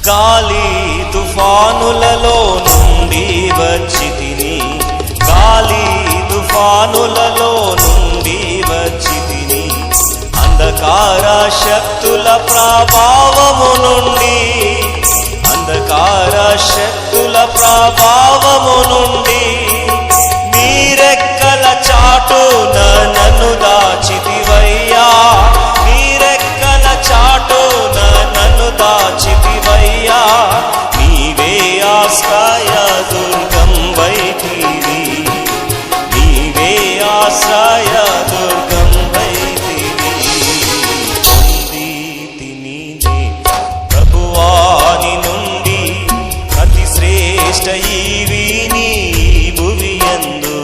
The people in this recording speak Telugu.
గాలి తుఫానులలో నుండి వచ్చితిని, గాలి తుఫానులలో నుండి వచ్చితిని, అంధకార శక్తుల ప్రభావము నుండి, అంధకార శక్తుల ప్రభావము నుండి నీరెక్కల చాటున నన్ను దాచితివయ్యా, నీరెక్కల చాటున నన్ను దాచితివయ్యా, నీవే ఆశ్రయ దుర్గం వైతివి, నీవే ఆశ్రయ దుర్గం వైతివి. పొందితిని ప్రభువాని నుండి అతి శ్రేష్ఠ ఈవి నీ భువియందు.